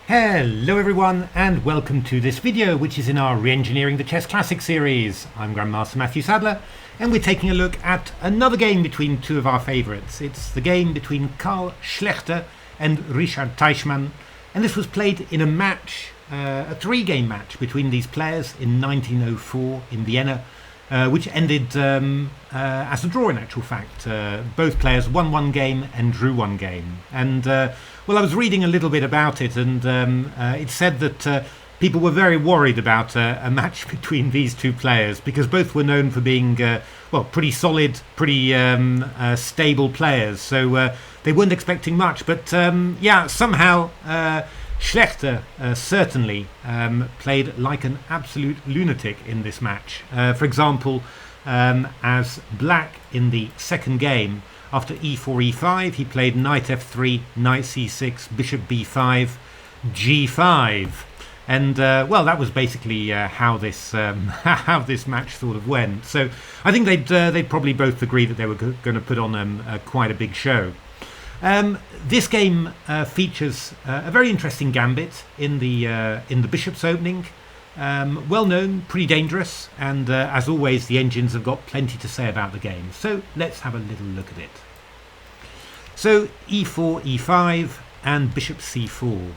Hello everyone and welcome to this video, which is in our Reengineering the Chess Classic series. I'm Grandmaster Matthew Sadler and we're taking a look at another game between two of our favourites. It's the game between Karl Schlechter and Richard Teichmann, and this was played in a match, a three-game match between these players in 1904 in Vienna, which ended as a draw in actual fact. Both players won one game and drew one game. And well, I was reading a little bit about it, and it said that people were very worried about a match between these two players because both were known for being well, pretty solid, pretty stable players. So they weren't expecting much, but yeah, somehow Schlechter certainly played like an absolute lunatic in this match. For example, as black in the second game, after e4, e5, he played knight f3, knight c6, bishop b5, g5. And well, that was basically how this how this match sort of went. So I think they'd probably both agree that they were going to put on quite a big show. This game features a very interesting gambit in the bishop's opening. Well known, pretty dangerous, and as always the engines have got plenty to say about the game. So let's have a little look at it. So e4, e5 and bishop c4.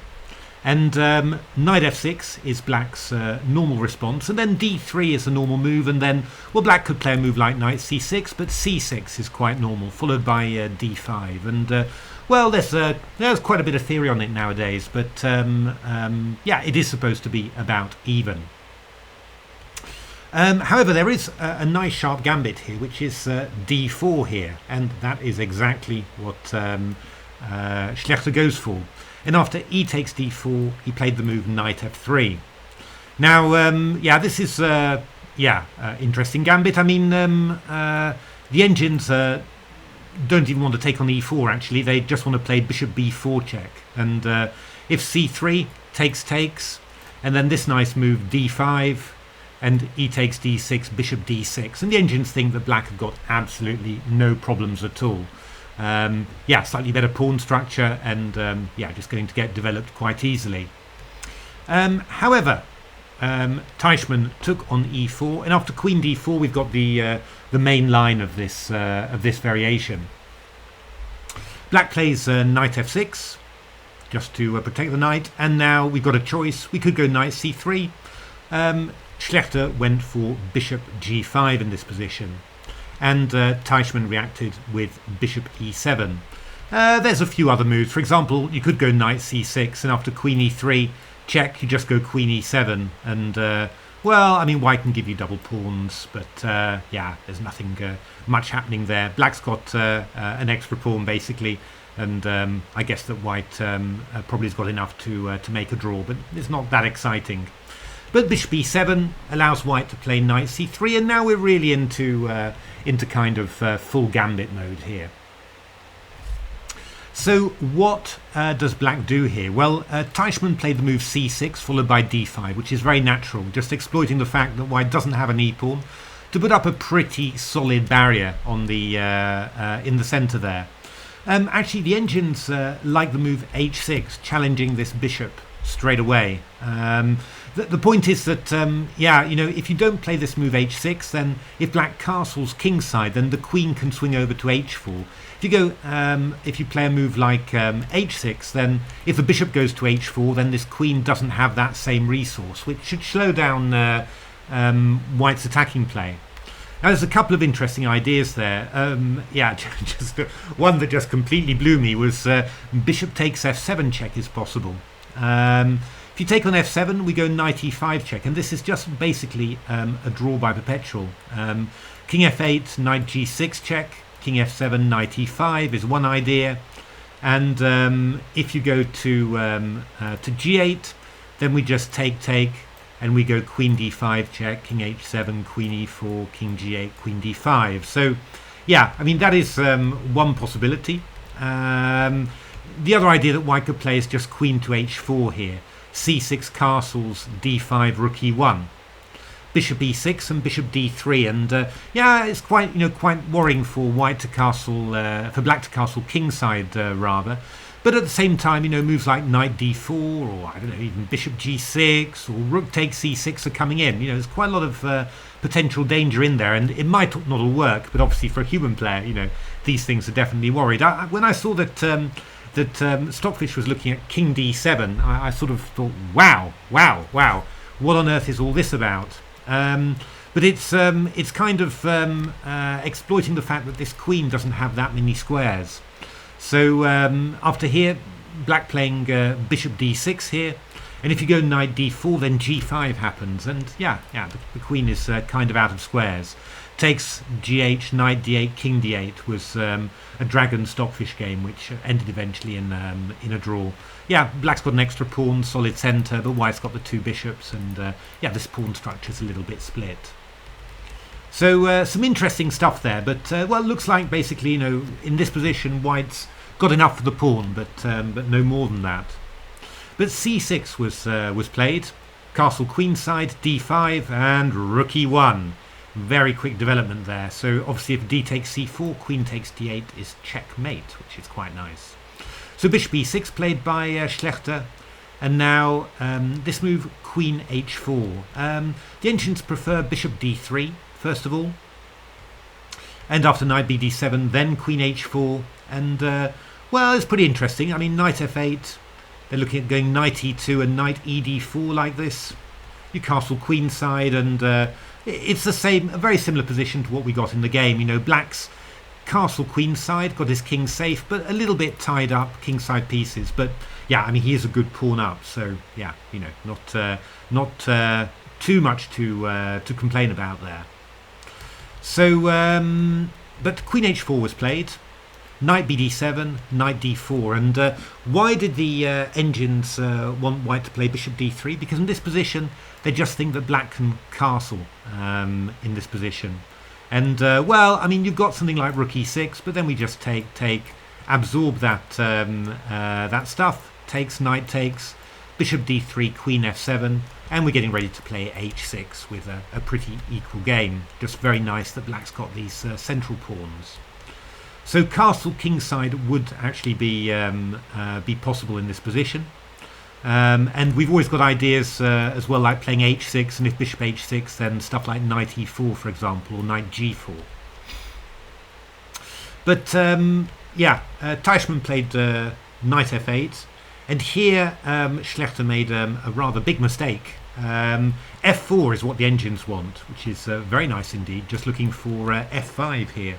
And knight f6 is black's normal response, and then d3 is a normal move, and then, well, black could play a move like knight c6, but c6 is quite normal, followed by d5. And well, there's quite a bit of theory on it nowadays, but yeah, it is supposed to be about even. However, there is a nice sharp gambit here, which is d4 here, and that is exactly what Schlechter goes for. And after e takes d4, he played the move knight f3. Now, yeah, this is interesting gambit. I mean, the engines don't even want to take on e4. Actually, they just want to play bishop b4 check. And if c3 takes, and then this nice move d5, and e takes d6, bishop d6, and the engines think that black have got absolutely no problems at all. Yeah, slightly better pawn structure, and yeah, just going to get developed quite easily. However, Teichmann took on e4, and after queen d4 we've got the main line of this variation. Black plays knight f6 just to protect the knight, and now we've got a choice. We could go knight c3. Schlechter went for bishop g5 in this position, and Teichmann reacted with bishop e7. There's a few other moves. For example, you could go knight c6, and after queen e3 check, you just go queen e7, and well, I mean, white can give you double pawns, but yeah, there's nothing much happening there. Black's got an extra pawn basically, and I guess that white probably has got enough to make a draw, but it's not that exciting. But bishop e7 allows white to play knight c3, and now we're really into kind of full gambit mode here. So what does black do here? Well, Teichmann played the move c6 followed by d5, which is very natural, just exploiting the fact that white doesn't have an e-pawn to put up a pretty solid barrier on the in the center there. Actually, the engines like the move h6, challenging this bishop straight away. The point is that yeah, you know, if you don't play this move h6, then if black castles kingside, then the queen can swing over to h4. If you go if you play a move like h6, then if the bishop goes to h4, then this queen doesn't have that same resource, which should slow down white's attacking play. Now, there's a couple of interesting ideas there. Yeah, just one that just completely blew me was bishop takes f7 check is possible. If you take on f7, we go knight e5 check, and this is just basically a draw by perpetual. King f8, knight g6 check, king f7, knight e5 is one idea, and if you go to g8, then we just take, and we go queen d5 check, king h7, queen e4, king g8, queen d5. So yeah, I mean, that is one possibility. The other idea that white could play is just queen to h4 here, c6 castles, d5, rook e1, bishop e6 and bishop d3, and yeah, it's quite, you know, quite worrying for white to castle, for black to castle kingside rather. But at the same time, moves like knight d4, or I don't know, even bishop g6, or rook takes c6 are coming in. There's quite a lot of potential danger in there, and it might not all work, but obviously for a human player, these things are definitely worried. When I saw that Stockfish was looking at king d7, I sort of thought, wow, what on earth is all this about? But it's kind of exploiting the fact that this queen doesn't have that many squares. So after here, black playing bishop d6 here, and if you go knight d4, then g5 happens, and the queen is kind of out of squares. Takes gh, knight d8, king d8 was a dragon Stockfish game, which ended eventually in a draw. Black's got an extra pawn, solid centre, but white's got the two bishops, and this pawn structure's a little bit split. So some interesting stuff there, but well, it looks like basically, in this position, white's got enough for the pawn, but no more than that. But c6 was played, castle queenside, d5, and rook e1. Very quick development there. So obviously, if d takes c4, queen takes d8 is checkmate, which is quite nice. So bishop e6 played by Schlechter, and now this move, queen h4. The ancients prefer bishop d3 first of all, and after knight b d7, then queen h4, and well, it's pretty interesting. I mean, knight f8. They're looking at going knight e2 and knight ed4 like this. You castle queenside, and it's the same, a very similar position to what we got in the game. Black's castle queenside, got his king safe, but a little bit tied up, kingside pieces. But I mean, he is a good pawn up, so not too much to complain about there. So, but queen h4 was played, knight b d7, knight d4, and why did the engines want white to play bishop d3? Because in this position, they just think that black can castle in this position. And, well, I mean, you've got something like rook e6, but then we just absorb that, that stuff, takes, knight takes, bishop d3, queen f7, and we're getting ready to play h6 with a pretty equal game. Just very nice that black's got these central pawns. So castle kingside would actually be possible in this position. And we've always got ideas as well, like playing h6, and if bishop h6, then stuff like knight e4, for example, or knight g4. But Teichmann played knight f8, and here Schlechter made a rather big mistake. f4 is what the engines want, which is very nice indeed, just looking for f5 here.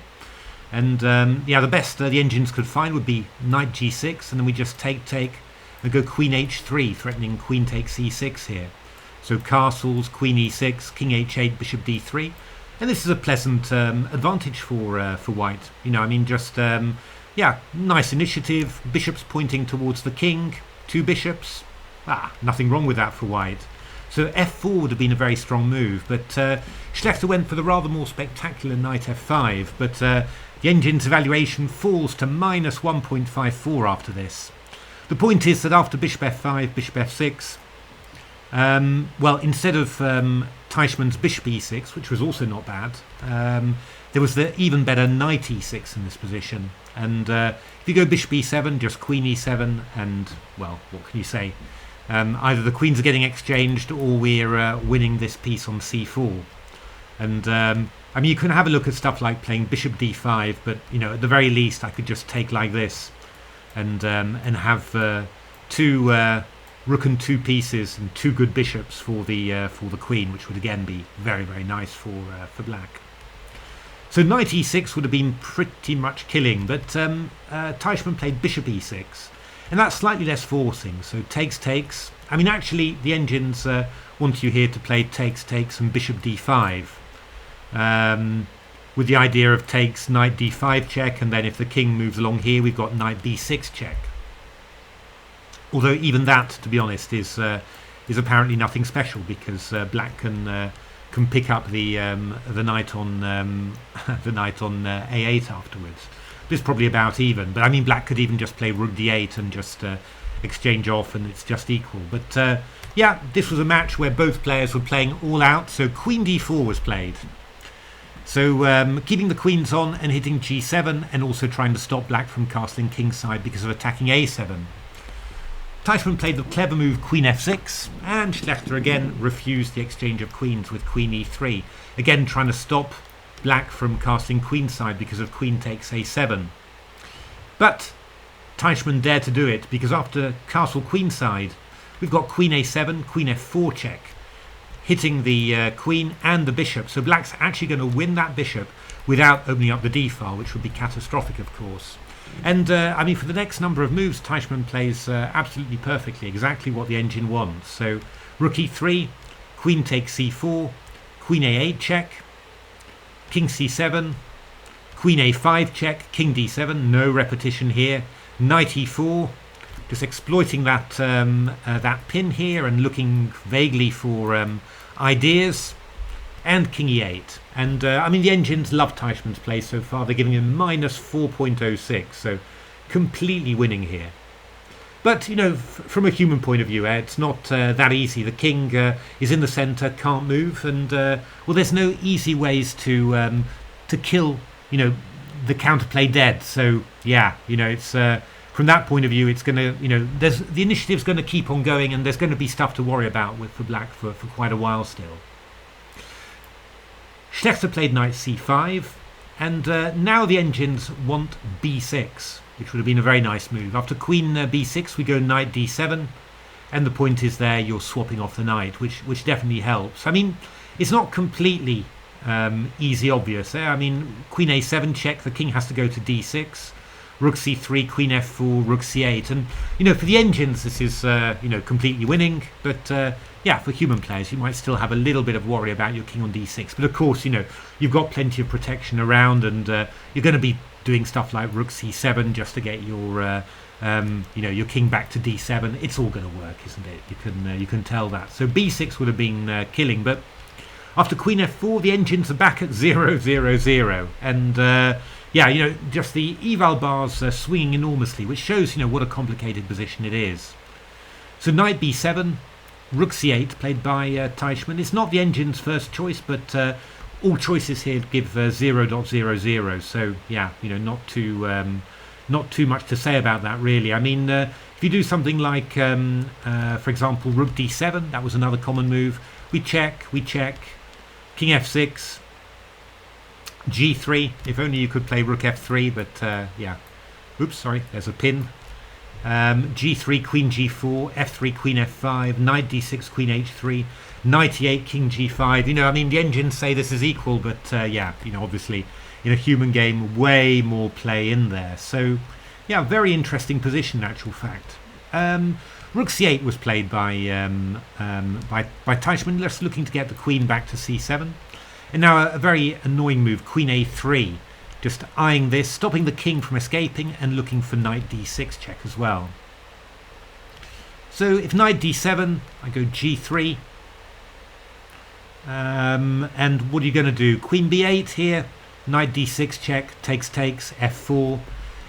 And the best the engines could find would be knight g6, and then we just take, and go queen h3, threatening queen takes e6 here. So castles, queen e6, king h8, bishop d3, and this is a pleasant advantage for white. I mean, just nice initiative. Bishops pointing towards the king, two bishops. Nothing wrong with that for white. So f4 would have been a very strong move, but Schlechter went for the rather more spectacular knight f5, but the engine's evaluation falls to minus 1.54 after this. The point is that after bishop f5, bishop f6, well, instead of Teichmann's bishop e6, which was also not bad, there was the even better knight e6 in this position. And if you go bishop e7, just queen e7, and, well, what can you say? Either the queens are getting exchanged, or we're winning this piece on c4. And I mean, you can have a look at stuff like playing bishop d5, but at the very least, I could just take like this, and have two rook and two pieces and two good bishops for the queen, which would again be very, very nice for black. So knight e6 would have been pretty much killing, but Teichmann played bishop e6, and that's slightly less forcing. So takes. I mean, actually, the engines want you here to play takes, and bishop d5, with the idea of takes, knight d5 check, and then if the king moves along here, we've got knight b6 check. Although even that, to be honest, is apparently nothing special, because black can pick up the knight on the knight on a8 afterwards. This is probably about even, but I mean, black could even just play rook d8 and just exchange off, and it's just equal. But this was a match where both players were playing all out. So queen d4 was played, So keeping the queens on and hitting g7, and also trying to stop black from castling kingside because of attacking a7. Teichmann played the clever move queen f6, and Schlechter again refused the exchange of queens with queen e3, again trying to stop black from casting queenside because of queen takes a7. But Teichmann dared to do it, because after castle queenside we've got queen a7, queen f4 check, hitting the queen and the bishop. So black's actually going to win that bishop without opening up the d-file, which would be catastrophic, of course. And I mean, for the next number of moves, Teichmann plays absolutely perfectly, exactly what the engine wants. So rook e3, queen takes c4, queen a8 check, king c7, queen a5 check, king d7, no repetition here, knight e4, just exploiting that that pin here and looking vaguely for ideas, and king e8. And I mean, the engines love Teichmann's play so far. They're giving him minus 4.06, so completely winning here. But, you know, from a human point of view, it's not that easy. The king is in the centre, can't move, and well, there's no easy ways to kill, you know, the counterplay dead. So yeah, you know, it's from that point of view, it's going to, you know, the initiative's going to keep on going, and there's going to be stuff to worry about for black for quite a while still. Schlechter played knight c5, and now the engines want b6, which would have been a very nice move. After queen b6, we go knight d7, and the point is there you're swapping off the knight, which definitely helps. I mean, it's not completely easy obvious. I mean, queen a7 check, the king has to go to d6, rook c3, queen f4, rook c8, and you know, for the engines this is you know, completely winning, but yeah, for human players you might still have a little bit of worry about your king on d6. But of course, you know, you've got plenty of protection around, and you're going to be doing stuff like rook c7 just to get your you know, your king back to d7. It's all going to work, isn't it? You can tell that. So b6 would have been killing, but after queen f4 the engines are back at 0, 0, 0, and yeah, you know, just the eval bars swinging enormously, which shows, you know, what a complicated position it is. So knight b7, rook c8 played by Teichmann. It's not the engine's first choice, but all choices here give 0.00. So yeah, you know, not too much to say about that really. I mean, if you do something like, for example, rook d7, that was another common move. We check, king f6. g3, if only you could play rook f3, but yeah, oops, sorry, there's a pin. G3, queen g4, f3, queen f5, knight d6, queen h3, knight e8, king g5. You know, I mean, the engines say this is equal, but yeah, you know, obviously in a human game way more play in there. So yeah, very interesting position in actual fact. Rook c8 was played by Teichmann, just looking to get the queen back to c7. And now a very annoying move, queen a3, just eyeing this, stopping the king from escaping, and looking for knight d6 check as well. So if knight d7, I go g3, and what are you going to do? Queen b8 here, knight d6 check, takes, f4,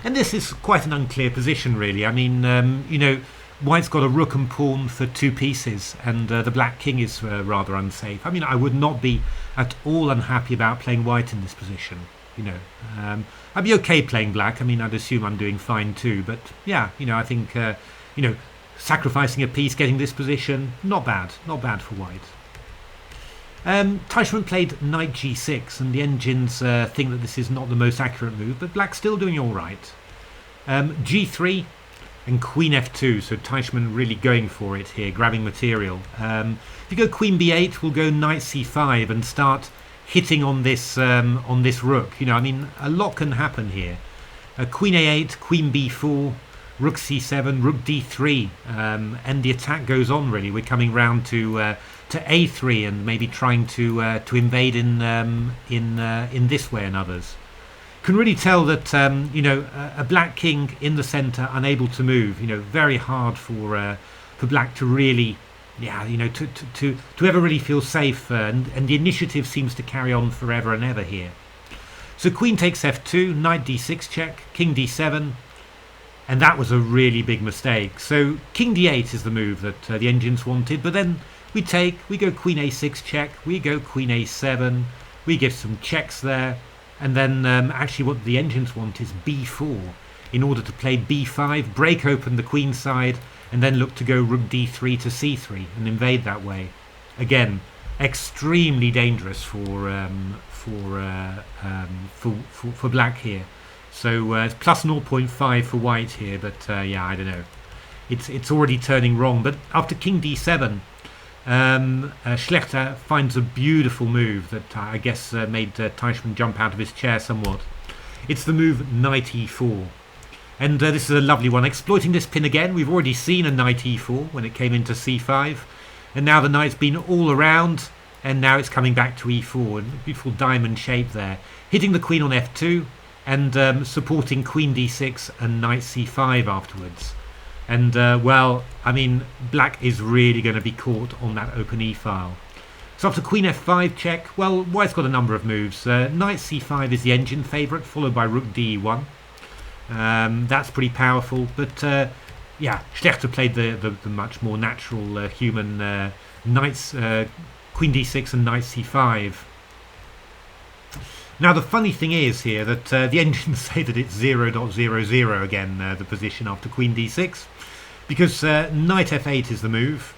and this is quite an unclear position really. I mean, you know, white's got a rook and pawn for 2 pieces, and the black king is rather unsafe. I mean, I would not be at all unhappy about playing white in this position. You know, I'd be okay playing black. I mean, I'd assume I'm doing fine too. But yeah, you know, I think you know, sacrificing a piece, getting this position, not bad for white. Teichmann played knight g6, and the engines think that this is not the most accurate move, but black's still doing all right. G3. And queen f2, so Teichmann really going for it here, grabbing material. If you go queen b8, we'll go knight c5 and start hitting on this rook. You know, I mean, a lot can happen here. Queen a8, queen b4, rook c7, rook d3, and the attack goes on really. We're coming round to a3 and maybe trying to invade in this way and others. Can really tell that you know, a black king in the centre, unable to move. You know, very hard for black to really, yeah, you know, to ever really feel safe, and the initiative seems to carry on forever and ever here. So queen takes f2, knight d6 check, king d7, and that was a really big mistake. So king d8 is the move that the engines wanted, but then we go queen a6 check, we go queen a7. We give some checks there, and then actually what the Engines want is b4 in order to play b5, break open the queen side, and then look to go rook d3 to c3 and invade that way. Again, extremely dangerous for black here. So it's plus 0.5 for white here, but yeah, I don't know. It's already turning wrong. But after king d7, Schlechter finds a beautiful move that I guess made Teichmann jump out of his chair somewhat. It's the move knight e4. And this is a lovely one. Exploiting this pin again, we've already seen a knight e4 when it came into c5. And now the knight's been all around, and now it's coming back to e4. And a beautiful diamond shape there. Hitting the queen on f2, and supporting queen d6 and knight c5 afterwards. And, well, I mean, black is really going to be caught on that open e-file. So after queen f5 check, well, white's got a number of moves. Knight c5 is the engine favourite, followed by rook d1. That's pretty powerful, but yeah, Schlechter played the much more natural human knights, queen d6 and knight c5. Now the funny thing is here that the engines say that it's 0.00 again, the position after queen d6, because knight f8 is the move,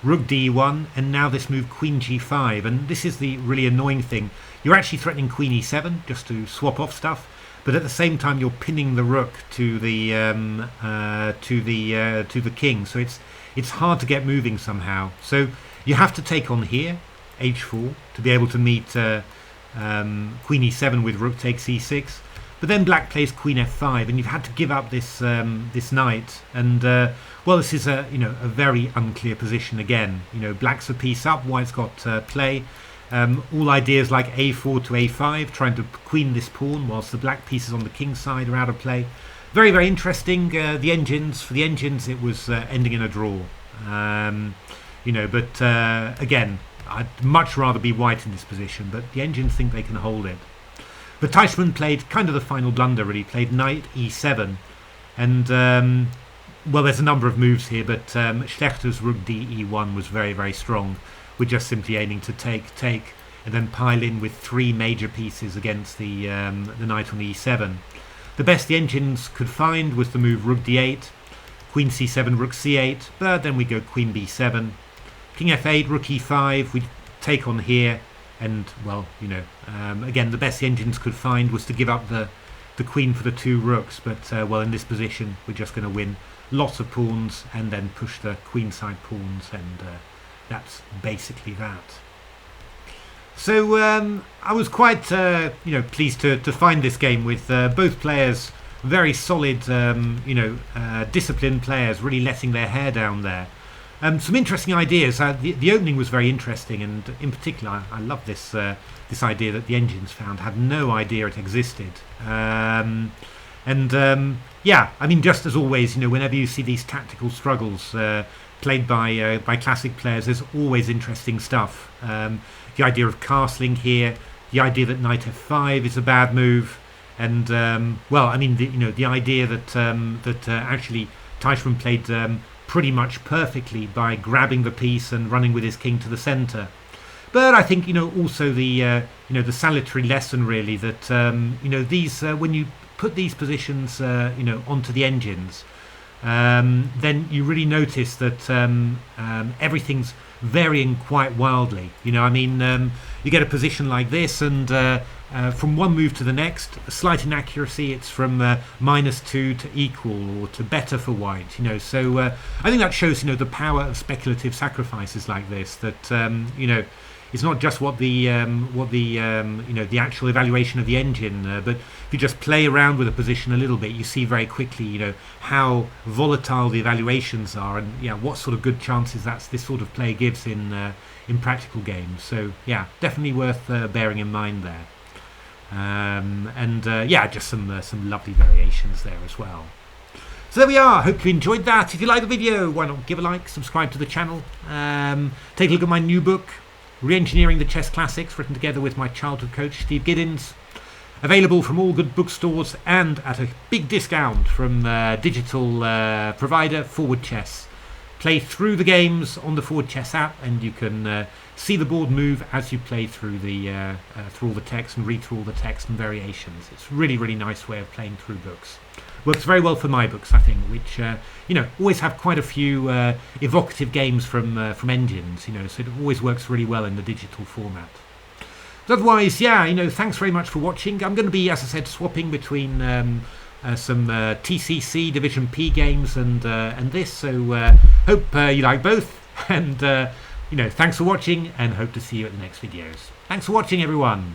rook d1, and now this move queen g5, and this is the really annoying thing. You're actually threatening queen e7 just to swap off stuff, but at the same time you're pinning the rook to the king, so it's hard to get moving somehow. So you have to take on here h4 to be able to meet queen e7 with rook takes e6, but then black plays queen f5, and you've had to give up this this knight, and well, this is a a very unclear position again. Black's a piece up, white's got play. All ideas like a4 to a5, trying to queen this pawn whilst the black pieces on the king side are out of play. Very, very interesting. For the engines it was ending in a draw. But again, I'd much rather be white in this position, but the engines think they can hold it. But Teichmann played kind of the final blunder, really. Played knight e7, and well, there's a number of moves here, but Schlechter's rook d e1 was very, very strong. We're just simply aiming to take, and then pile in with three major pieces against the knight on e7. The best the engines could find was the move rook d8, queen c7, rook c8, but then we go queen b7, king f8, rook e5, we take on here, and, well, again, the best the engines could find was to give up the queen for the two rooks, but, well, in this position, we're just going to win lots of pawns, and then push the queenside pawns, and that's basically that. So I was quite pleased to find this game with both players very solid, disciplined players, really letting their hair down there. Some interesting ideas. The opening was very interesting, and in particular I love this this idea that the engines found, had no idea it existed. Yeah, I mean, just as always, whenever you see these tactical struggles played by classic players, there's always interesting stuff. The idea of castling here, the idea that knight f5 is a bad move, and well, I mean, the idea that actually Teichmann played pretty much perfectly by grabbing the piece and running with his king to the centre. But I think also the the salutary lesson really that these when you put these positions onto the engines, then you really notice that everything's varying quite wildly. I mean, you get a position like this, and from one move to the next, a slight inaccuracy, it's from -2 to equal or to better for white. So I think that shows the power of speculative sacrifices like this. That it's not just what the actual evaluation of the engine, but if you just play around with a position a little bit, you see very quickly how volatile the evaluations are, and what sort of good chances this sort of play gives in practical games. So yeah, definitely worth bearing in mind there. Yeah, just some lovely variations there as well. So there we are. Hope you enjoyed that. If you like the video, why not give a like, subscribe to the channel, take a look at my new book, Reengineering the Chess Classics, written together with my childhood coach Steve Giddins, available from all good bookstores and at a big discount from digital provider Forward Chess. play through the games on the Forward Chess app, and you can see the board move as you play through the through all the text and read through all the text and variations. It's a really nice way of playing through books. Works very well for my books, I think, which always have quite a few evocative games from engines, so it always works really well in the digital format. But otherwise, thanks very much for watching. I'm going to be, as I said, swapping between some TCC Division P games and this, so hope you like both, and thanks for watching, and hope to see you at the next videos. Thanks for watching, everyone.